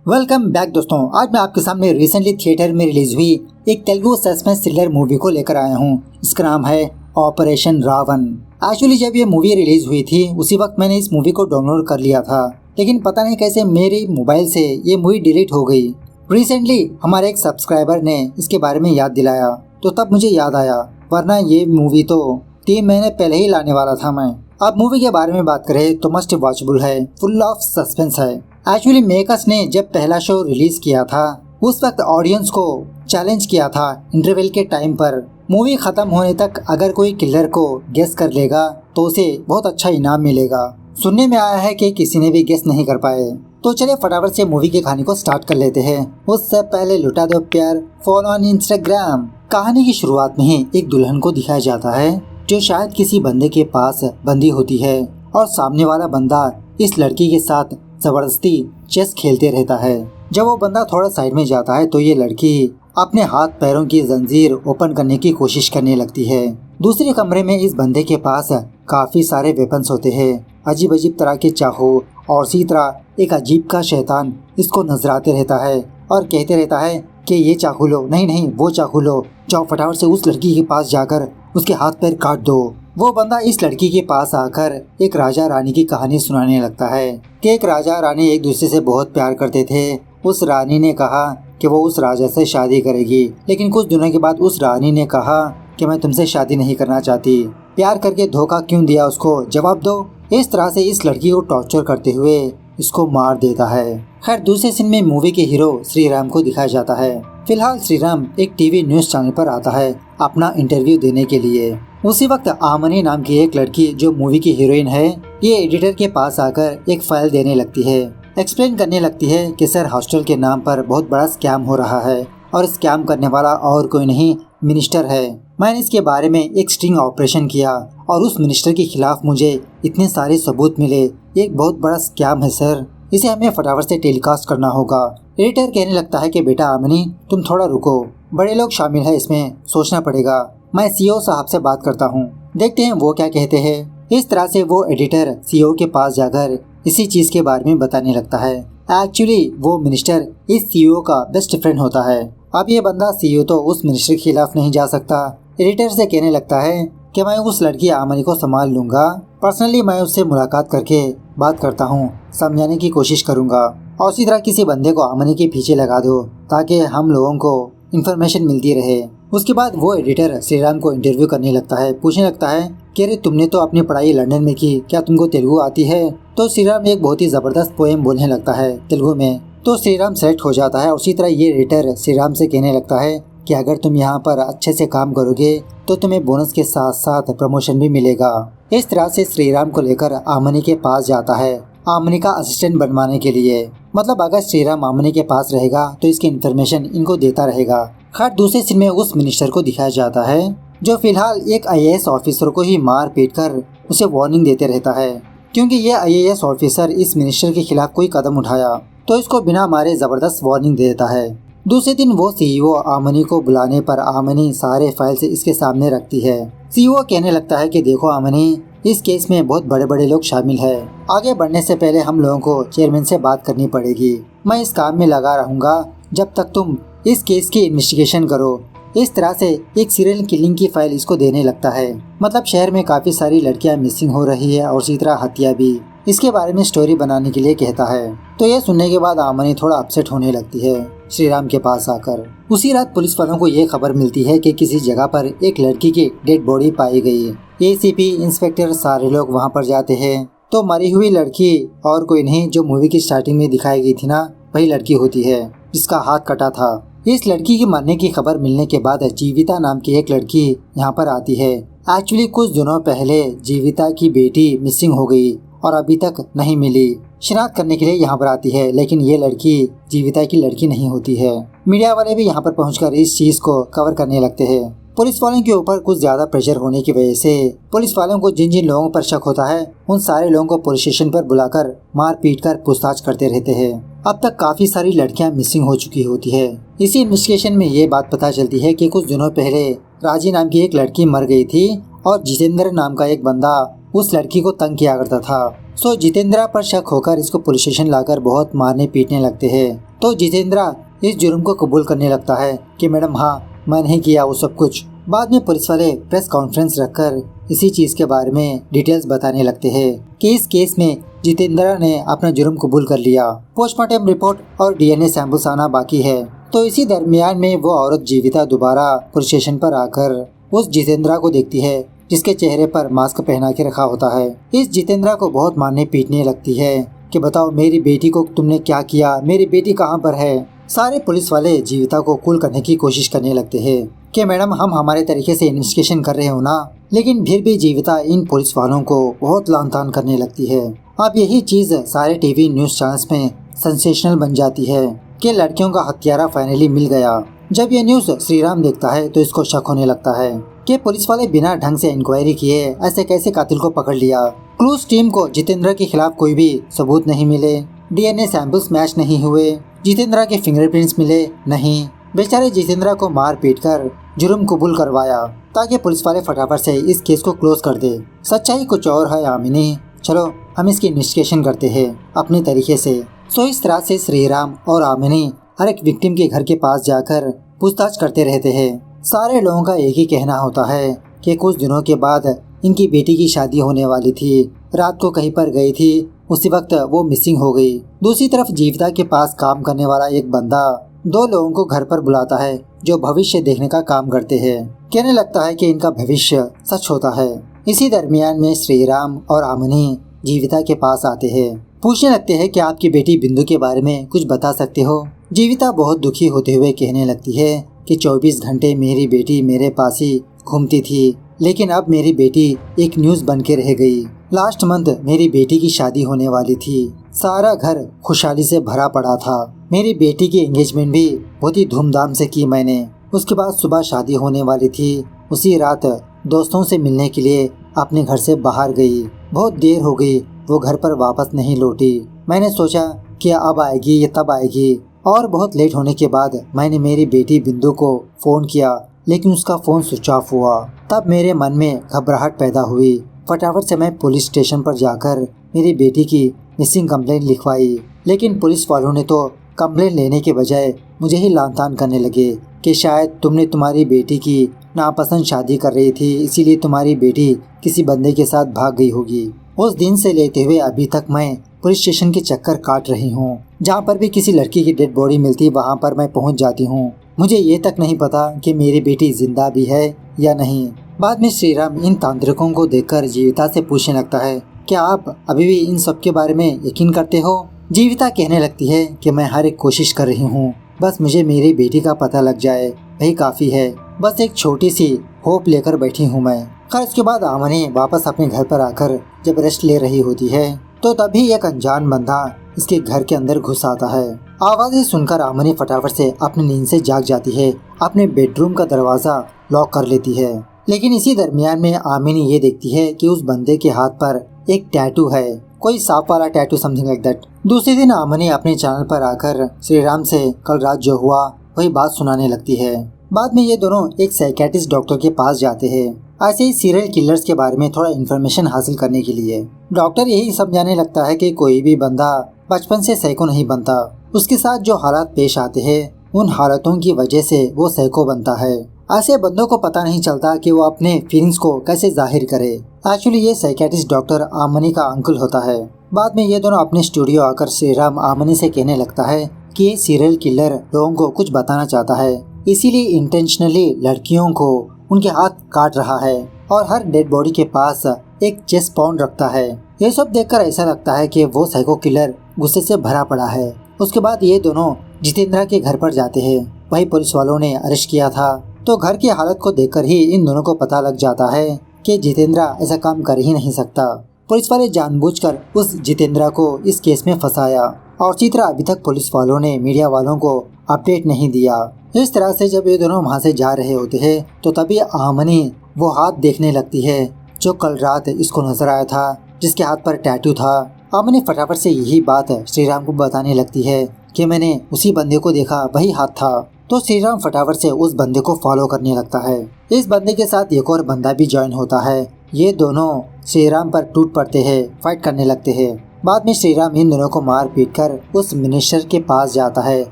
Welcome back दोस्तों। आज मैं आपके सामने रिसेंटली थिएटर में रिलीज हुई एक तेलुगु सस्पेंस थ्रिलर मूवी को लेकर आया हूँ। इसका नाम है ऑपरेशन रावण। एक्चुअली जब ये मूवी रिलीज हुई थी उसी वक्त मैंने इस मूवी को डाउनलोड कर लिया था, लेकिन पता नहीं कैसे मेरे मोबाइल से ये मूवी डिलीट हो गई। रिसेंटली हमारे एक सब्सक्राइबर ने इसके बारे में याद दिलाया तो तब मुझे याद आया, वरना ये मूवी तो 3 महीने पहले ही लाने वाला था मैं। अब मूवी के बारे में बात करें तो मस्ट वॉचेबल है, फुल ऑफ सस्पेंस है। एक्चुअली मेकर्स ने जब पहला शो रिलीज किया था उस वक्त ऑडियंस को चैलेंज किया था इंटरवल के टाइम पर मूवी खत्म होने तक अगर कोई किलर को गेस कर लेगा तो उसे बहुत अच्छा इनाम मिलेगा। सुनने में आया है कि किसी ने भी गेस नहीं कर पाए। तो चलिए फटाफट से मूवी की कहानी को स्टार्ट कर लेते हैं। उससे पहले लुटा दो प्यार, फॉलो ऑन इंस्टाग्राम। कहानी की शुरुआत में ही एक दुल्हन को दिखाया जाता है जो शायद किसी बंदे के पास बंदी होती है और सामने वाला बंदा इस लड़की के साथ जबरदस्ती चेस खेलते रहता है। जब वो बंदा थोड़ा साइड में जाता है तो ये लड़की अपने हाथ पैरों की जंजीर ओपन करने की कोशिश करने लगती है। दूसरे कमरे में इस बंदे के पास काफी सारे वेपन्स होते हैं, अजीब अजीब तरह के चाकू, और इसी तरह एक अजीब का शैतान इसको नजराते रहता है और कहते रहता है कि ये चाकू लो, नहीं नहीं वो चाकू लो, जाओ फटाफट से उस लड़की के पास जाकर उसके हाथ पैर काट दो। वो बंदा इस लड़की के पास आकर एक राजा रानी की कहानी सुनाने लगता है कि एक राजा रानी एक दूसरे से बहुत प्यार करते थे। उस रानी ने कहा कि वो उस राजा से शादी करेगी, लेकिन कुछ दिनों के बाद उस रानी ने कहा कि मैं तुमसे शादी नहीं करना चाहती। प्यार करके धोखा क्यों दिया उसको, जवाब दो। इस तरह से इस लड़की को टॉर्चर करते हुए इसको मार देता है। खैर दूसरे सीन में मूवी के हीरो श्री राम को दिखाया जाता है। फिलहाल श्री राम एक टीवी न्यूज चैनल पर आता है अपना इंटरव्यू देने के लिए। उसी वक्त आमनी नाम की एक लड़की जो मूवी की हीरोइन है, ये एडिटर के पास आकर एक फाइल देने लगती है। एक्सप्लेन करने लगती है कि सर हॉस्टल के नाम पर बहुत बड़ा स्कैम हो रहा है और स्कैम करने वाला और कोई नहीं मिनिस्टर है। मैंने इसके बारे में एक स्टिंग ऑपरेशन किया और उस मिनिस्टर के खिलाफ मुझे इतने सारे सबूत मिले। एक बहुत बड़ा स्कैम है सर, इसे हमें फटाफट से टेलीकास्ट करना होगा। एडिटर कहने लगता है कि बेटा आमनी तुम थोड़ा रुको, बड़े लोग शामिल है इसमें, सोचना पड़ेगा। मैं सीईओ साहब से बात करता हूँ, देखते हैं वो क्या कहते हैं। इस तरह से वो एडिटर सीईओ के पास जाकर इसी चीज के बारे में बताने लगता है। एक्चुअली वो मिनिस्टर इस सीईओ का बेस्ट फ्रेंड होता है। अब ये बंदा सीईओ तो उस मिनिस्टर के खिलाफ नहीं जा सकता। एडिटर से कहने लगता है कि मैं उस लड़की आमनी को संभाल लूंगा, पर्सनली मैं उससे मुलाकात करके बात करता हूँ, समझाने की कोशिश करूंगा, और इसी तरह किसी बंदे को आमनी के पीछे लगा दो ताकि हम लोगों को इन्फॉर्मेशन मिलती रहे। उसके बाद वो एडिटर श्रीराम को इंटरव्यू करने लगता है, पूछने लगता है कि अरे तुमने तो अपनी पढ़ाई लंदन में की, क्या तुमको तेलुगु आती है? तो श्रीराम एक बहुत ही जबरदस्त पोएम बोलने लगता है तेलुगु में। तो श्रीराम सेलेक्ट हो जाता है और उसी तरह ये एडिटर श्रीराम से कहने लगता है कि अगर तुम यहाँ पर अच्छे से काम करोगे तो तुम्हें बोनस के साथ साथ प्रमोशन भी मिलेगा। इस तरह से श्रीराम को लेकर आमनी के पास जाता है आमनी का असिस्टेंट बनवाने के लिए। मतलब अगर श्रीराम आमनी के पास रहेगा तो इसकी इन्फॉर्मेशन इनको देता रहेगा। खैर दूसरे सीन में उस मिनिस्टर को दिखाया जाता है जो फिलहाल एक आईएएस ऑफिसर को ही मार पीट कर उसे वार्निंग देते रहता है, क्योंकि ये आईएएस ऑफिसर इस मिनिस्टर के खिलाफ कोई कदम उठाया तो इसको बिना मारे जबरदस्त वार्निंग दे देता है। दूसरे दिन वो सीईओ आमनी को बुलाने पर आमनी सारे फाइल से इसके सामने रखती है। सीईओ कहने लगता है कि देखो आमनी, इस केस में बहुत बड़े बड़े लोग शामिल है। आगे बढ़ने से पहले हम लोगों को चेयरमैन से बात करनी पड़ेगी। मैं इस काम में लगा रहूंगा जब तक तुम इस केस की इन्वेस्टिगेशन करो। इस तरह से एक सीरियल किलिंग की फाइल इसको देने लगता है। मतलब शहर में काफी सारी लड़कियां मिसिंग हो रही है और इसी तरह हत्या भी। इसके बारे में स्टोरी बनाने के लिए कहता है। तो ये सुनने के बाद आमनी थोड़ा अपसेट होने लगती है श्रीराम के पास आकर। उसी रात पुलिस वालों को ये खबर मिलती है कि किसी जगह पर एक लड़की की डेड बॉडी पाई गई। एसीपी, इंस्पेक्टर सारे लोग वहाँ पर जाते हैं तो मरी हुई लड़की और कोई नहीं जो मूवी की स्टार्टिंग में दिखाई गई थी ना, वही लड़की होती है जिसका हाथ कटा था। इस लड़की की मरने की खबर मिलने के बाद जीविता नाम की एक लड़की यहाँ पर आती है। एक्चुअली कुछ दिनों पहले जीविता की बेटी मिसिंग हो गई और अभी तक नहीं मिली। शिनाख्त करने के लिए यहाँ पर आती है, लेकिन ये लड़की जीविता की लड़की नहीं होती है। मीडिया वाले भी यहाँ पर पहुंचकर इस चीज को कवर करने लगते हैं। पुलिस वालों के ऊपर कुछ ज्यादा प्रेशर होने की वजह से पुलिस वालों को जिन जिन लोगों पर शक होता है उन सारे लोगों को पुलिस स्टेशन पर बुलाकर मार पीट कर पूछताछ करते रहते हैं। अब तक काफी सारी लड़कियां मिसिंग हो चुकी होती है। इसी इन्वेस्टिगेशन में ये बात पता चलती है कि कुछ दिनों पहले राजी नाम की एक लड़की मर गई थी और जितेंद्र नाम का एक बंदा उस लड़की को तंग किया करता था। जितेंद्रा पर शक होकर इसको पुलिस स्टेशन लाकर बहुत मारने पीटने लगते हैं। तो जितेंद्रा इस जुर्म को कबूल करने लगता है कि मैडम हाँ, मैं नहीं किया वो सब कुछ। बाद में पुलिस वाले प्रेस कॉन्फ्रेंस रखकर इसी चीज के बारे में डिटेल्स बताने लगते हैं कि इस केस में जितेंद्रा ने अपना जुर्म कबूल कर लिया। पोस्टमार्टम रिपोर्ट और डीएनए सैंपल्स आना बाकी है। तो इसी दरमियान में वो औरत जीविता दोबारा पुलिस स्टेशन पर आकर उस जितेंद्रा को देखती है जिसके चेहरे पर मास्क पहना के रखा होता है। इस जितेंद्रा को बहुत मारने पीटने लगती है कि बताओ मेरी बेटी को तुमने क्या किया, मेरी बेटी कहाँ पर है। सारे पुलिस वाले जीविता को कूल करने की कोशिश करने लगते हैं कि मैडम हम हमारे तरीके से इन्वेस्टिगेशन कर रहे हो ना, लेकिन फिर भी जीविता इन पुलिस वालों को बहुत लानतान करने लगती है। अब यही चीज सारे टीवी न्यूज चैनल्स में सेंसेशनल बन जाती है कि लड़कियों का हत्यारा फाइनली मिल गया। जब ये न्यूज श्रीराम देखता है तो इसको शक होने लगता है कि पुलिस वाले बिना ढंग से इंक्वायरी किए ऐसे कैसे कातिल को पकड़ लिया। क्लूज टीम को जितेंद्र के खिलाफ कोई भी सबूत नहीं मिले, डीएनए सैंपल्स मैच नहीं हुए, जितेंद्र के फिंगरप्रिंट्स मिले नहीं। बेचारे जितेंद्र को मार पीट कर जुर्म कबूल करवाया ताकि पुलिस वाले फटाफट से इस केस को क्लोज कर दे। सच्चाई कुछ और है आमिनी, चलो हम इसकी इन्वेस्टिगेशन करते हैं अपने तरीके से। सो इस तरह से श्रीराम और आमिनी हर एक विक्टिम के घर के पास जाकर पूछताछ करते रहते हैं। सारे लोगों का एक ही कहना होता है कि कुछ दिनों के बाद इनकी बेटी की शादी होने वाली थी, रात को कहीं पर गई थी, उसी वक्त वो मिसिंग हो गई। दूसरी तरफ जीविता के पास काम करने वाला एक बंदा 2 लोगों को घर पर बुलाता है जो भविष्य देखने का काम करते हैं। कहने लगता है कि इनका भविष्य सच होता है। इसी दरमियान में श्रीराम और आमिनी जीविता के पास आते हैं, पूछने लगते हैं कि आपकी बेटी बिंदु के बारे में कुछ बता सकते हो। जीविता बहुत दुखी होते हुए कहने लगती है कि 24 घंटे मेरी बेटी मेरे पास ही घूमती थी, लेकिन अब मेरी बेटी एक न्यूज़ बन के रह गई। लास्ट मंथ मेरी बेटी की शादी होने वाली थी, सारा घर खुशहाली से भरा पड़ा था। मेरी बेटी की एंगेजमेंट भी बहुत ही धूमधाम से की मैंने। उसके बाद सुबह शादी होने वाली थी, उसी रात दोस्तों से मिलने के लिए अपने घर से बाहर गई। बहुत देर हो गई, वो घर पर वापस नहीं लौटी। मैंने सोचा कि अब आएगी या तब आएगी, और बहुत लेट होने के बाद मैंने मेरी बेटी बिंदु को फ़ोन किया, लेकिन उसका फ़ोन स्विच ऑफ हुआ। तब मेरे मन में घबराहट पैदा हुई। फटाफट से मैं पुलिस स्टेशन पर जाकर मेरी बेटी की मिसिंग कंप्लेंट लिखवाई, लेकिन पुलिस वालों ने तो कंप्लेंट लेने के बजाय मुझे ही लानतान करने लगे कि शायद तुमने तुम्हारी बेटी की नापसंद शादी कर रही थी, इसीलिए तुम्हारी बेटी किसी बंदे के साथ भाग गई होगी। उस दिन से लेते हुए अभी तक मैं पुलिस स्टेशन के चक्कर काट रही हूँ। जहाँ पर भी किसी लड़की की डेड बॉडी मिलती वहाँ पर मैं पहुँच जाती हूँ। मुझे ये तक नहीं पता कि मेरी बेटी जिंदा भी है या नहीं। बाद में श्रीराम इन तांत्रिकों को देखकर जीविता से पूछने लगता है, क्या आप अभी भी इन सब के बारे में यकीन करते हो? जीविता कहने लगती है कि मैं हर एक कोशिश कर रही हूँ, बस मुझे मेरी बेटी का पता लग जाए वही काफ़ी है। बस एक छोटी सी होप लेकर बैठी हूँ मैं। खैर इसके बाद आमिनी वापस अपने घर पर आकर जब रेस्ट ले रही होती है तो तभी एक अनजान बंदा इसके घर के अंदर घुस आता है। आवाज़ें सुनकर आमिनी फटाफट से अपनी नींद से जाग जाती है, अपने बेडरूम का दरवाज़ा लॉक कर लेती है। लेकिन इसी दरमियान में आमिनी ये देखती है कि उस बंदे के हाथ पर एक टैटू है, कोई सांप वाला टैटू, समथिंग लाइक दैट। दूसरे दिन आमिनी अपने चैनल पर आकर श्रीराम से कल रात जो हुआ वही बात सुनाने लगती है। बाद में ये दोनों एक साइकियाट्रिस्ट डॉक्टर के पास जाते हैं, ऐसे ही सीरियल किलर्स के बारे में थोड़ा इन्फॉर्मेशन हासिल करने के लिए। डॉक्टर यही समझाने लगता है कि कोई भी बंदा बचपन से साइको नहीं बनता, उसके साथ जो हालात पेश आते हैं उन हालातों की वजह से वो साइको बनता है। ऐसे बंदों को पता नहीं चलता कि वो अपने फीलिंग्स को कैसे जाहिर करे। एक्चुअली ये साइकियाट्रिस्ट डॉक्टर आमिनी का अंकल होता है। बाद में ये दोनों अपने स्टूडियो आकर श्रीराम आमिनी से कहने लगता है कि ये सीरियल किलर लोगों को कुछ बताना चाहता है, इसीलिए इंटेंशनली लड़कियों को उनके हाथ काट रहा है और हर डेड बॉडी के पास एक चेस्ट पाउंड रखता है। ये सब देखकर ऐसा लगता है कि वो साइको किलर गुस्से से भरा पड़ा है। उसके बाद ये दोनों जितेंद्र के घर पर जाते हैं, वही पुलिस वालों ने अरेस्ट किया था। तो घर की हालत को देखकर ही इन दोनों को पता लग जाता है कि जितेंद्र ऐसा काम कर ही नहीं सकता। पुलिस वाले जानबूझकर उस जितेंद्र को इस केस में फंसाया और इसी तरह अभी तक पुलिस वालों ने मीडिया वालों को अपडेट नहीं दिया। इस तरह से जब ये दोनों वहाँ से जा रहे होते हैं तो तभी आमिनी वो हाथ देखने लगती है जो कल रात इसको नजर आया था, जिसके हाथ पर टैटू था। आमिनी फटाफट से यही बात श्रीराम को बताने लगती है कि मैंने उसी बंदे को देखा, वही हाथ था। तो श्रीराम फटाफट से उस बंदे को फॉलो करने लगता है। इस बंदे के साथ एक और बंदा भी ज्वाइन होता है। ये दोनों श्रीराम पर टूट पड़ते हैं, फाइट करने लगते हैं। बाद में श्रीराम इन दोनों को मार पीट कर उस मिनिस्टर के पास जाता है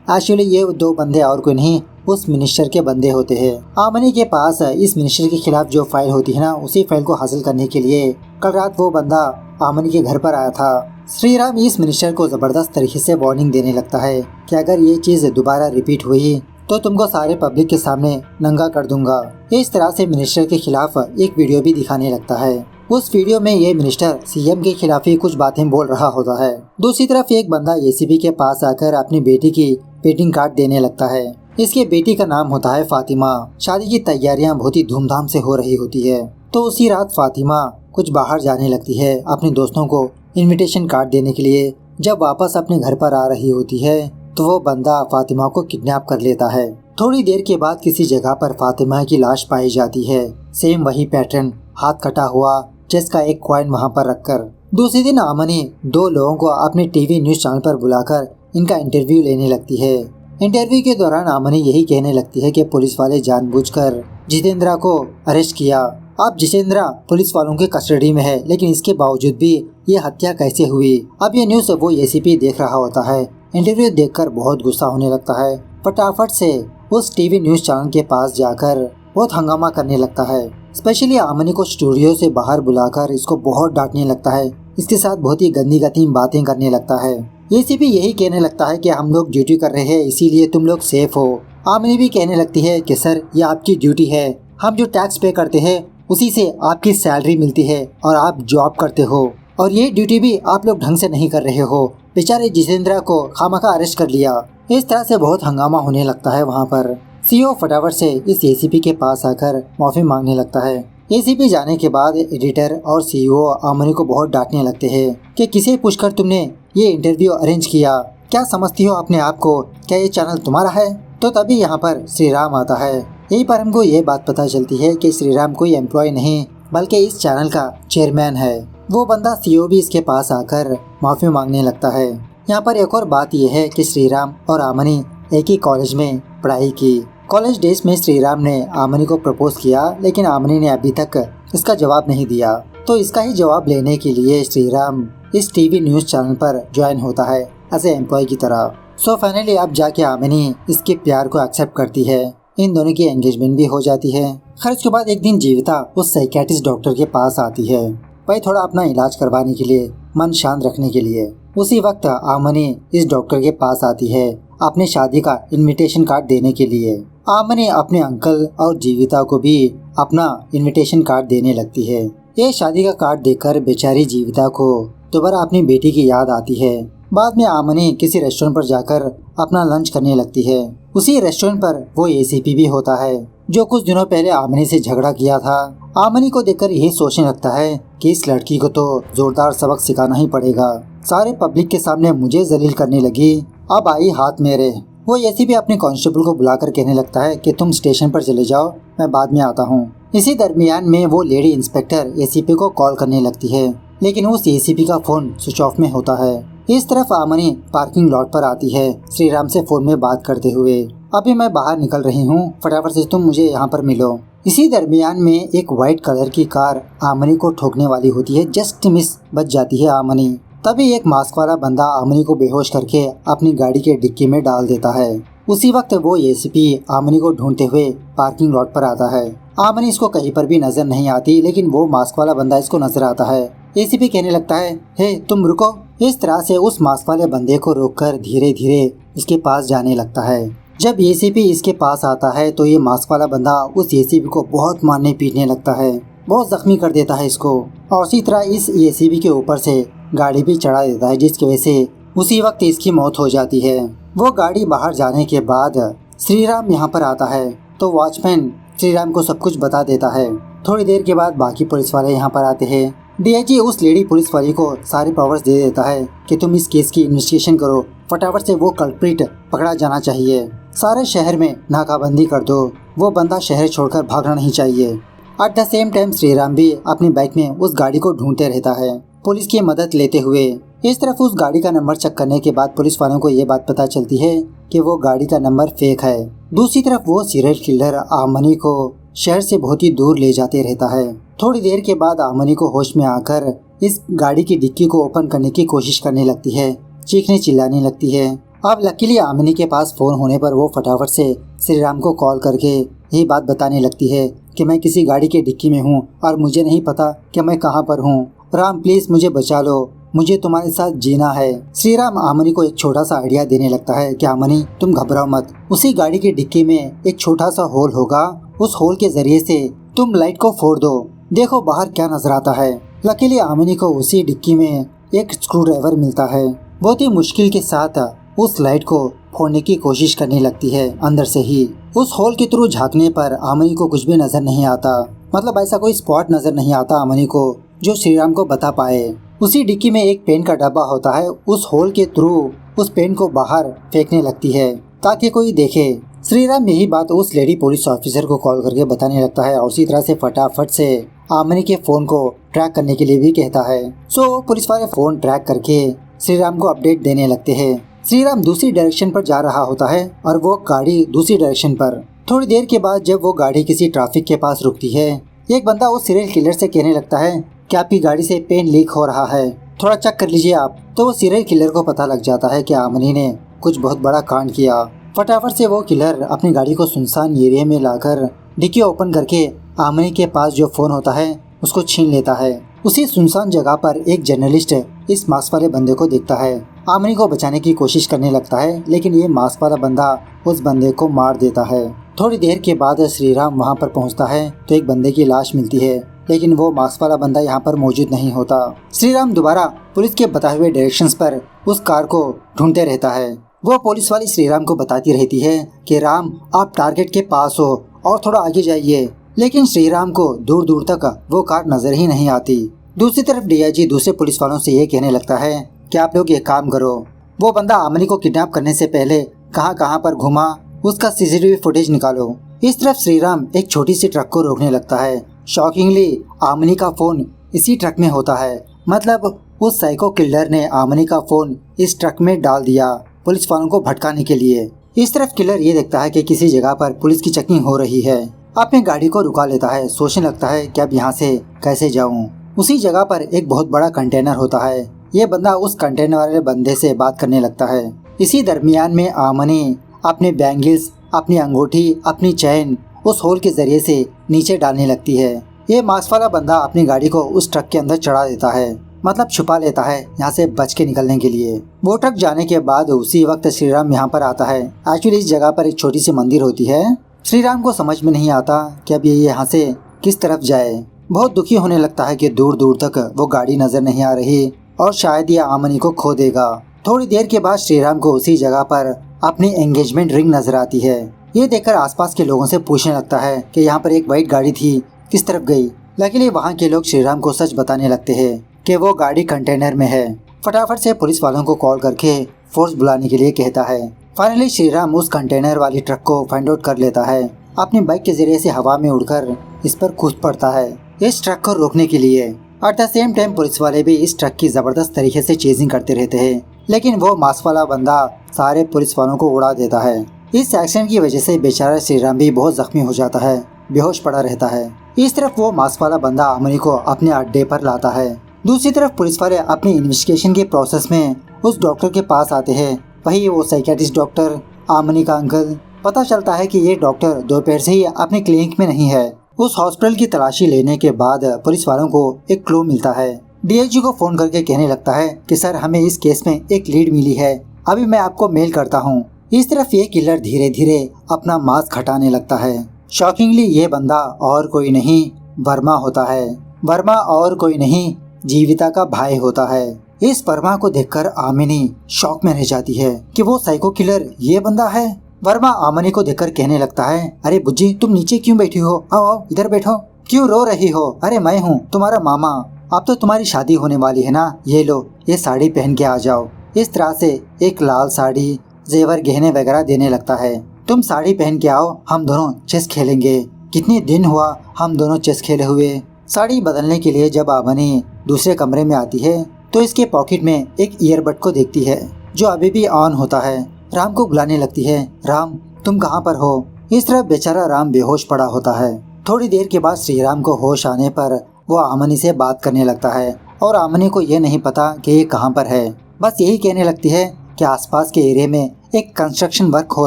एक्चुअली ये दो बंदे और कोई नहीं, उस मिनिस्टर के बंदे होते हैं। आमनी के पास इस मिनिस्टर के खिलाफ जो फाइल होती है ना, उसी फाइल को हासिल करने के लिए कल रात वो बंदा आमनी के घर पर आया था। श्रीराम इस मिनिस्टर को जबरदस्त तरीके से वार्निंग देने लगता है कि अगर ये चीज दोबारा रिपीट हुई तो तुमको सारे पब्लिक के सामने नंगा कर दूंगा। इस तरह से मिनिस्टर के खिलाफ एक वीडियो भी दिखाने लगता है। उस वीडियो में ये मिनिस्टर सीएम के खिलाफ ही कुछ बातें बोल रहा होता है। दूसरी तरफ एक बंदा एसीपी के पास आकर अपनी बेटी की वेडिंग कार्ड देने लगता है। इसके बेटी का नाम होता है फातिमा। शादी की तैयारियां बहुत ही धूमधाम से हो रही होती है। तो उसी रात फातिमा कुछ बाहर जाने लगती है अपने दोस्तों को इनविटेशन कार्ड देने के लिए। जब वापस अपने घर पर आ रही होती है तो वो बंदा फातिमा को किडनैप कर लेता है। थोड़ी देर के बाद किसी जगह पर फातिमा की लाश पाई जाती है। सेम वही पैटर्न, हाथ कटा हुआ, चेस्ट का एक कॉइन वहाँ पर रखकर। दूसरे दिन आमनी दो लोगों को अपने टीवी न्यूज चैनल पर बुलाकर इनका इंटरव्यू लेने लगती है। इंटरव्यू के दौरान आमनी यही कहने लगती है कि पुलिस वाले जानबूझकर जितेंद्रा को अरेस्ट किया। अब जितेंद्रा पुलिस वालों के कस्टडी में है, लेकिन इसके बावजूद भी ये हत्या कैसे हुई। अब ये न्यूज वो एसीपी देख रहा होता है। इंटरव्यू देखकर बहुत गुस्सा होने लगता है। फटाफट से उस टीवी न्यूज चैनल के पास जाकर बहुत हंगामा करने लगता है। स्पेशली आमनी को स्टूडियो से बाहर बुलाकर इसको बहुत डांटने लगता है। इसके साथ बहुत ही गंदी बातें करने लगता है। एसीपी यही कहने लगता है कि हम लोग ड्यूटी कर रहे हैं, इसीलिए तुम लोग सेफ हो। आमनी भी कहने लगती है कि सर ये आपकी ड्यूटी है, हम जो टैक्स पे करते हैं उसी से आपकी सैलरी मिलती है और आप जॉब करते हो, और ये ड्यूटी भी आप लोग ढंग से नहीं कर रहे हो। बेचारे जितेंद्रा को खामखा अरेस्ट कर लिया। इस तरह से बहुत हंगामा होने लगता है वहाँ पर। सीईओ फटाफट से इस एसीपी के पास आकर माफी मांगने लगता है। एसीपी जाने के बाद एडिटर और सीईओ आमनी को बहुत डांटने लगते हैं कि किसे पूछकर तुमने ये इंटरव्यू अरेंज किया, क्या समझती हो अपने आप को, क्या ये चैनल तुम्हारा है। तो तभी यहाँ पर श्रीराम आता है। यहीं पर हमको ये बात पता चलती है कि श्रीराम कोई एम्प्लॉय नहीं बल्कि इस चैनल का चेयरमैन है। वो बंदा सीईओ भी इसके पास आकर माफी मांगने लगता है। यहाँ पर एक और बात यह है कि श्रीराम और आमनी एक ही कॉलेज में पढ़ाई की। कॉलेज डेज में श्रीराम ने आमनी को प्रपोज किया, लेकिन आमनी ने अभी तक इसका जवाब नहीं दिया। तो इसका ही जवाब लेने के लिए श्रीराम इस टीवी न्यूज चैनल पर ज्वाइन होता है एज ए एम्प्लॉय की तरह। सो फाइनली अब जाके आमनी इसके प्यार को एक्सेप्ट करती है। इन दोनों की एंगेजमेंट भी हो जाती है। खैर उसके बाद एक दिन जीविता उस साइकियाट्रिस्ट डॉक्टर के पास आती है, भाई थोड़ा अपना इलाज करवाने के लिए, मन शांत रखने के लिए। उसी वक्त आमनी इस डॉक्टर के पास आती है अपने शादी का इनविटेशन कार्ड देने के लिए। आमनी अपने अंकल और जीविता को भी अपना इनविटेशन कार्ड देने लगती है। ये शादी का कार्ड देखकर बेचारी जीविता को दोबारा अपनी बेटी की याद आती है। बाद में आमनी किसी रेस्टोरेंट पर जाकर अपना लंच करने लगती है। उसी रेस्टोरेंट पर वो एसीपी भी होता है जो कुछ दिनों पहले आमनी से झगड़ा किया था। आमनी को देखकर यही सोचने लगता है कि इस लड़की को तो जोरदार सबक सिखाना ही पड़ेगा। सारे पब्लिक के सामने मुझे जलील करने लगी, अब आई हाथ मेरे। वो एसीपी अपने कांस्टेबल को बुलाकर कहने लगता है कि तुम स्टेशन पर चले जाओ, मैं बाद में आता हूँ। इसी दरमियान में वो लेडी इंस्पेक्टर एसीपी को कॉल करने लगती है, लेकिन उस एसीपी का फोन स्विच ऑफ में होता है। इस तरफ आमनी पार्किंग लॉट पर आती है श्रीराम से फोन में बात करते हुए, अभी मैं बाहर निकल रही हूँ, फटाफट से तुम मुझे यहाँ पर मिलो। इसी दरमियान में एक व्हाइट कलर की कार आमनी को ठोकने वाली होती है, जस्ट मिस बच जाती है आमनी। तभी एक मास्क वाला बंदा आमनी को बेहोश करके अपनी गाड़ी के डिक्की में डाल देता है। उसी वक्त वो एसीपी आमनी को ढूंढते हुए पार्किंग लॉट पर आता है। आमनी इसको कहीं पर भी नजर नहीं आती, लेकिन वो मास्क वाला बंदा इसको नजर आता है। एसीपी कहने लगता है, हे तुम रुको। इस तरह से उस मास्क वाले बंदे को रोककर धीरे धीरे इसके पास जाने लगता है। जब एसीपी इसके पास आता है तो ये मास्क वाला बंदा उस एसीपी को बहुत मारने पीटने लगता है, बहुत जख्मी कर देता है इसको, और उसी तरह इस एसीपी के ऊपर से गाड़ी भी चढ़ा देता है, जिसकी वजह से उसी वक्त इसकी मौत हो जाती है। वो गाड़ी बाहर जाने के बाद श्रीराम यहाँ पर आता है तो वॉचमैन श्रीराम को सब कुछ बता देता है। थोड़ी देर के बाद बाकी पुलिस वाले यहाँ पर आते हैं। डीआईजी उस लेडी पुलिस वाली को सारे पावर्स दे देता है कि तुम इस केस की इन्वेस्टिगेशन करो, फटाफट से वो कल्प्रिट पकड़ा जाना चाहिए, सारे शहर में नाकाबंदी कर दो, वो बंदा शहर छोड़कर भागना नहीं चाहिए। At the same time Shriram भी अपनी बाइक में उस गाड़ी को ढूंढते रहता है, पुलिस की मदद लेते हुए। इस तरफ उस गाड़ी का नंबर चेक करने के बाद पुलिस वालों को ये बात पता चलती है कि वो गाड़ी का नंबर फेक है। दूसरी तरफ वो सीरियल किलर आमनी को शहर से बहुत ही दूर ले जाते रहता है। थोड़ी देर के बाद आमनी को होश में आकर इस गाड़ी की डिक्की को ओपन करने की कोशिश करने लगती है, चीखने चिल्लाने लगती है। अब लकीली आमिनी के पास फोन होने पर वो फटाफट से श्रीराम को कॉल करके यही बात बताने लगती है कि मैं किसी गाड़ी के डिक्की में हूँ और मुझे नहीं पता कि मैं कहाँ पर हूँ। राम प्लीज मुझे बचा लो, मुझे तुम्हारे साथ जीना है। श्रीराम आमिनी को एक छोटा सा आइडिया देने लगता है कि आमिनी तुम घबराओ मत, उसी गाड़ी की डिक्की में एक छोटा सा होल होगा, उस होल के जरिए से तुम लाइट को फोड़ दो, देखो बाहर क्या नजर आता है। लकीली आमिनी को उसी डिक्की में एक स्क्रू ड्राइवर मिलता है। बहुत ही मुश्किल के साथ उस लाइट को फोड़ने की कोशिश करने लगती है अंदर से ही। उस होल के थ्रू झांकने पर आमिनी को कुछ भी नजर नहीं आता, मतलब ऐसा कोई स्पॉट नजर नहीं आता आमिनी को जो श्रीराम को बता पाए। उसी डिक्की में एक पेन का डब्बा होता है, उस होल के थ्रू उस पेन को बाहर फेंकने लगती है ताकि कोई देखे। श्रीराम यही बात उस लेडी पुलिस ऑफिसर को कॉल करके बताने लगता है और उसी तरह से फटाफट से आमिनी के फोन को ट्रैक करने के लिए भी कहता है। सो पुलिस वाले फोन ट्रैक करके श्रीराम को अपडेट देने लगते हैं। श्रीराम दूसरी डायरेक्शन पर जा रहा होता है और वो गाड़ी दूसरी डायरेक्शन पर। थोड़ी देर के बाद जब वो गाड़ी किसी ट्रैफिक के पास रुकती है, एक बंदा उस सीरियल किलर से कहने लगता है कि आपकी गाड़ी से पेन लीक हो रहा है, थोड़ा चेक कर लीजिए आप। तो वो सीरियल किलर को पता लग जाता है कि आमिनी ने कुछ बहुत बड़ा कांड किया। फटाफट से वो किलर अपनी गाड़ी को सुनसान एरिया में लाकर डिक्की ओपन करके आमिनी के पास जो फोन होता है उसको छीन लेता है। उसी सुनसान जगह पर एक जर्नलिस्ट इस मास्क वाले बंदे को देखता है, आमिनी को बचाने की कोशिश करने लगता है, लेकिन ये मास्क वाला बंदा उस बंदे को मार देता है। थोड़ी देर के बाद श्रीराम वहाँ पर पहुँचता है तो एक बंदे की लाश मिलती है, लेकिन वो मास्क वाला बंदा यहाँ पर मौजूद नहीं होता। श्रीराम दोबारा पुलिस के बताए हुए डायरेक्शंस पर उस कार को ढूंढते रहता है। वो पुलिस वाली श्रीराम को बताती रहती है कि राम आप टारगेट के पास हो और थोड़ा आगे जाइए, लेकिन श्रीराम को दूर दूर तक वो कार नजर ही नहीं आती। दूसरी तरफ डीआईजी दूसरे पुलिस वालों से ये कहने लगता है कि आप लोग ये काम करो, वो बंदा आमिनी को किडनैप करने से पहले कहाँ कहाँ पर घुमा उसका सीसीटीवी फुटेज निकालो। इस तरफ श्रीराम एक छोटी सी ट्रक को रोकने लगता है। शॉकिंगली आमिनी का फोन इसी ट्रक में होता है, मतलब उस साइको किलर ने आमिनी का फोन इस ट्रक में डाल दिया पुलिस वालों को भटकाने के लिए। इस तरफ किलर ये देखता है कि किसी जगह पर पुलिस की चेकिंग हो रही है, अपनी गाड़ी को रुका लेता है, सोचने लगता है कि अब यहाँ से कैसे जाऊँ। उसी जगह पर एक बहुत बड़ा कंटेनर होता है, ये बंदा उस कंटेनर वाले बंदे से बात करने लगता है। इसी दरमियान में आमिनी अपने बैंगल्स, अपनी अंगूठी, अपनी चैन उस होल के जरिए से नीचे डालने लगती है। ये मास्क वाला बंदा अपनी गाड़ी को उस ट्रक के अंदर चढ़ा देता है, मतलब छुपा लेता है यहाँ से बच के निकलने के लिए। वो ट्रक जाने के बाद उसी वक्त श्रीराम यहाँ पर आता है। एक्चुअली इस जगह पर एक छोटी सी मंदिर होती है। श्रीराम को समझ में नहीं आता कि अब ये यहाँ से किस तरफ जाए। बहुत दुखी होने लगता है कि दूर दूर तक वो गाड़ी नजर नहीं आ रही और शायद ये आमिनी को खो देगा। थोड़ी देर के बाद श्रीराम को उसी जगह पर अपनी एंगेजमेंट रिंग नजर आती है। ये देखकर आसपास के लोगों से पूछने लगता है कि यहाँ पर एक व्हाइट गाड़ी थी, किस तरफ गई। लकीली वहाँ के लोग श्रीराम को सच बताने लगते हैं कि वो गाड़ी कंटेनर में है। फटाफट से पुलिस वालों को कॉल करके फोर्स बुलाने के लिए कहता है। फाइनली श्रीराम उस कंटेनर वाली ट्रक को फाइंड आउट कर लेता है। अपनी बाइक के जरिए से हवा में उड़कर इस पर कूद पड़ता है इस ट्रक को रोकने के लिए। At the same time police वाले भी इस ट्रक की जबरदस्त तरीके से चेजिंग करते रहते हैं, लेकिन वो मास्क वाला बंदा सारे पुलिस वालों को उड़ा देता है। इस एक्सीडेंट की वजह से बेचारा श्रीराम भी बहुत जख्मी हो जाता है, बेहोश पड़ा रहता है। इस तरफ वो मास्क वाला बंदा आमिनी को अपने अड्डे पर लाता है। दूसरी तरफ पुलिस वाले अपनी इन्वेस्टिगेशन के प्रोसेस में उस डॉक्टर के पास आते हैं। वही वो साइकियाट्रिस्ट डॉक्टर, आमिनी का अंकल। पता चलता है कि ये डॉक्टर दोपहर से ही अपने क्लिनिक में नहीं है। उस हॉस्पिटल की तलाशी लेने के बाद पुलिस वालों को एक क्लू मिलता है। डीआईजी को फोन करके कहने लगता है कि सर हमें इस केस में एक लीड मिली है, अभी मैं आपको मेल करता हूँ। इस तरफ ये किलर धीरे धीरे अपना मास्क हटाने लगता है। शॉकिंगली ये बंदा और कोई नहीं वर्मा होता है। वर्मा और कोई नहीं जीविता का भाई होता है। इस वर्मा को देखकर आमिनी शॉक में रह जाती है कि वो साइको किलर ये बंदा है। वर्मा आमिनी को देखकर कहने लगता है, अरे बुज्जी तुम नीचे क्यों बैठी हो, आओ आओ इधर बैठो, क्यों रो रही हो। अरे मैं हूँ तुम्हारा मामा, अब तो तुम्हारी शादी होने वाली है ना, ये लो ये साड़ी पहन के आ जाओ। इस तरह से एक लाल साड़ी, जेवर गहने वगैरह देने लगता है। तुम साड़ी पहन के आओ, हम दोनों चेस खेलेंगे। कितने दिन हुआ हम दोनों चेस खेले हुए। साड़ी बदलने के लिए जब आमिनी दूसरे कमरे में आती है तो इसके पॉकेट में एक ईयरबड को देखती है जो अभी भी ऑन होता है। राम को बुलाने लगती है, राम तुम कहाँ पर हो। इस तरफ बेचारा राम बेहोश पड़ा होता है। थोड़ी देर के बाद श्रीराम को होश आने पर वो आमिनी से बात करने लगता है और आमिनी को ये नहीं पता कि ये कहाँ पर है। बस यही कहने लगती है कि आसपास के एरिया में एक कंस्ट्रक्शन वर्क हो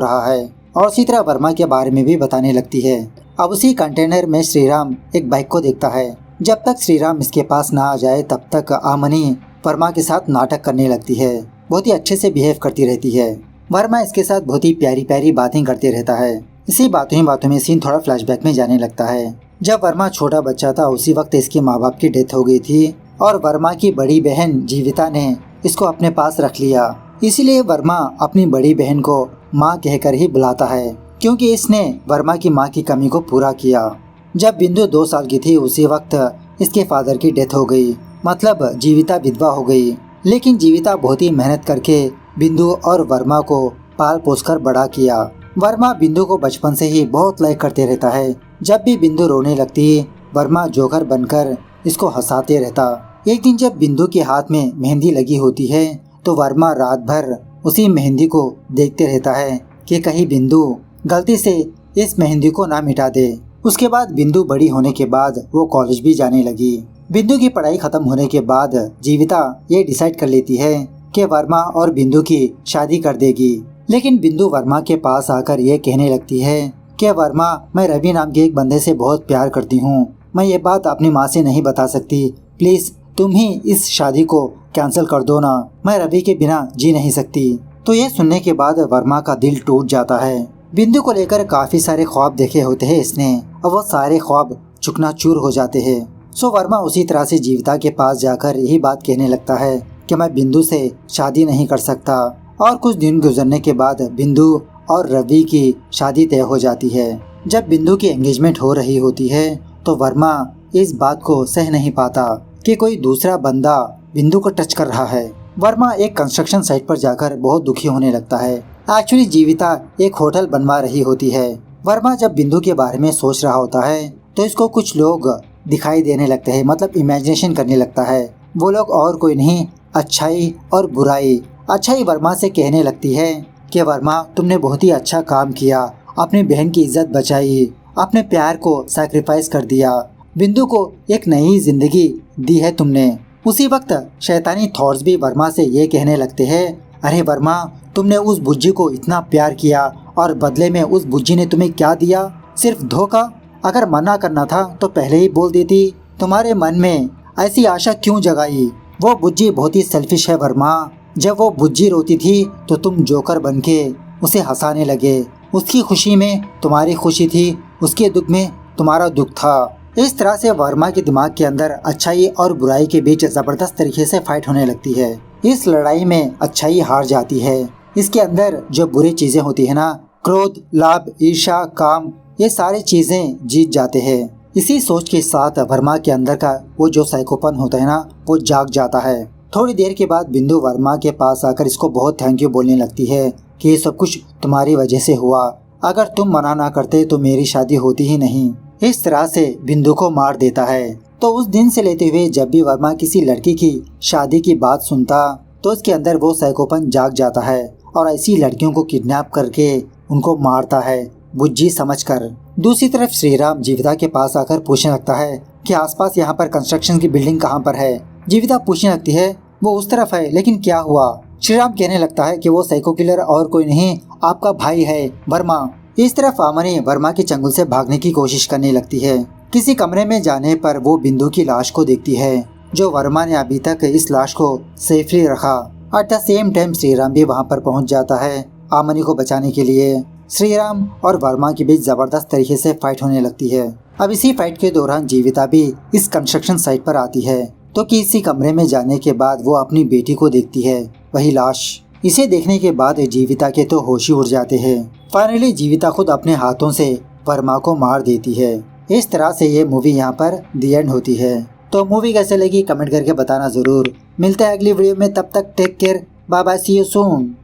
रहा है और उसी तरह वर्मा के बारे में भी बताने लगती है। अब उसी कंटेनर में श्रीराम एक बाइक को देखता है। जब तक श्रीराम इसके पास ना आ जाए तब तक आमनी वर्मा के साथ नाटक करने लगती है। बहुत ही अच्छे से बिहेव करती रहती है। वर्मा इसके साथ बहुत ही प्यारी प्यारी बातें करते रहता है। इसी बातों ही बातों में सीन थोड़ा फ्लैशबैक में जाने लगता है। जब वर्मा छोटा बच्चा था उसी वक्त इसके माँ बाप की डेथ हो गई थी और वर्मा की बड़ी बहन जीविता ने इसको अपने पास रख लिया। इसीलिए वर्मा अपनी बड़ी बहन को माँ कहकर ही बुलाता है, क्योंकि इसने वर्मा की माँ की कमी को पूरा किया। जब बिंदु 2 साल की थी उसी वक्त इसके फादर की डेथ हो गई, मतलब जीविता विधवा हो गई। लेकिन जीविता बहुत ही मेहनत करके बिंदु और वर्मा को पाल पोस कर बड़ा किया। वर्मा बिंदु को बचपन से ही बहुत लाइक करते रहता है। जब भी बिंदु रोने लगती वर्मा जोकर बनकर इसको हंसाते रहता। एक दिन जब बिंदु के हाथ में मेहंदी लगी होती है तो वर्मा रात भर उसी मेहंदी को देखते रहता है कि कहीं बिंदु गलती से इस मेहंदी को ना मिटा दे। उसके बाद बिंदु बड़ी होने के बाद वो कॉलेज भी जाने लगी। बिंदु की पढ़ाई खत्म होने के बाद जीविता ये डिसाइड कर लेती है कि वर्मा और बिंदु की शादी कर देगी। लेकिन बिंदु वर्मा के पास आकर ये कहने लगती है कि वर्मा, मैं रवि नाम के एक बंदे से बहुत प्यार करती हूँ। मैं ये बात अपनी माँ से नहीं बता सकती। प्लीज तुम ही इस शादी को कैंसिल कर दो ना, मैं रवि के बिना जी नहीं सकती। तो ये सुनने के बाद वर्मा का दिल टूट जाता है। बिंदु को लेकर काफी सारे ख्वाब देखे होते हैं इसने और वो सारे ख्वाब चूकनाचूर हो जाते हैं। सो वर्मा उसी तरह से जीविता के पास जाकर यही बात कहने लगता है कि मैं बिंदु से शादी नहीं कर सकता। और कुछ दिन गुजरने के बाद बिंदु और रवि की शादी तय हो जाती है। जब बिंदु की एंगेजमेंट हो रही होती है तो वर्मा इस बात को सह नहीं पाता कि कोई दूसरा बंदा बिंदु को टच कर रहा है। वर्मा एक कंस्ट्रक्शन साइट पर जाकर बहुत दुखी होने लगता है। एक्चुअली जीविता एक होटल बनवा रही होती है। वर्मा जब बिंदु के बारे में सोच रहा होता है तो इसको कुछ लोग दिखाई देने लगते हैं, मतलब इमेजिनेशन करने लगता है। वो लोग और कोई नहीं, अच्छाई और बुराई। अच्छाई वर्मा से कहने लगती है कि वर्मा, तुमने बहुत ही अच्छा काम किया, अपनी बहन की इज्जत बचाई, अपने प्यार को सैक्रिफाइस कर दिया, बिंदु को एक नई जिंदगी दी है तुमने। उसी वक्त शैतानी थॉट्स भी वर्मा से ये कहने लगते हैं, अरे वर्मा, तुमने उस बुज्जी को इतना प्यार किया और बदले में उस बुज्जी ने तुम्हें क्या दिया? सिर्फ धोखा। अगर मना करना था तो पहले ही बोल देती। तुम्हारे मन में ऐसी आशा क्यों जगाई? वो बुज्जी बहुत ही सेल्फिश है वर्मा। जब वो बुज्जी रोती थी तो तुम जोकर बनके उसे हंसाने लगे। उसकी खुशी में तुम्हारी खुशी थी, उसके दुख में तुम्हारा दुख था। इस तरह से वर्मा के दिमाग के अंदर अच्छाई और बुराई के बीच जबरदस्त तरीके से फाइट होने लगती है। इस लड़ाई में अच्छाई हार जाती है। इसके अंदर जो बुरी चीजें होती है ना, क्रोध, लाभ, ईर्ष्या, काम, ये सारी चीजें जीत जाते हैं। इसी सोच के साथ वर्मा के अंदर का वो जो साइकोपन होता है ना, वो जाग जाता है। थोड़ी देर के बाद बिंदु वर्मा के पास आकर इसको बहुत थैंक यू बोलने लगती है कि ये सब कुछ तुम्हारी वजह से हुआ। अगर तुम मना ना करते तो मेरी शादी होती ही नहीं। इस तरह से बिंदु को मार देता है। तो उस दिन से लेते हुए जब भी वर्मा किसी लड़की की शादी की बात सुनता तो उसके अंदर वो साइकोपन जाग जाता है और ऐसी लड़कियों को किडनैप करके उनको मारता है, बुज्जी समझकर। दूसरी तरफ श्रीराम जीविता के पास आकर पूछने लगता है कि आसपास यहाँ पर कंस्ट्रक्शन की बिल्डिंग कहाँ पर है। जीविता पूछने लगती है वो उस तरफ है, लेकिन क्या हुआ? श्रीराम कहने लगता है कि वो साइको किलर और कोई नहीं, आपका भाई है वर्मा। इस तरफ आमनी वर्मा के चंगुल से भागने की कोशिश करने लगती है। किसी कमरे में जाने पर वो बिंदु की लाश को देखती है, जो वर्मा ने अभी तक इस लाश को सेफली रखा। At the same time Shriram भी वहाँ पर पहुँच जाता है आमनी को बचाने के लिए। श्रीराम और वर्मा के बीच जबरदस्त तरीके से फाइट होने लगती है। अब इसी फाइट के दौरान जीविता भी इस कंस्ट्रक्शन साइट पर आती है तो किसी कमरे में जाने के बाद वो अपनी बेटी को देखती है, वही लाश। इसे देखने के बाद जीविता के तो होश ही उड़ जाते हैं। फाइनली जीविता खुद अपने हाथों से वर्मा को मार देती है। इस तरह से ये मूवी यहाँ पर दी एंड होती है। तो मूवी कैसे लगी कमेंट करके बताना जरूर। मिलते हैं अगली वीडियो में, तब तक take care, bye bye, see you soon.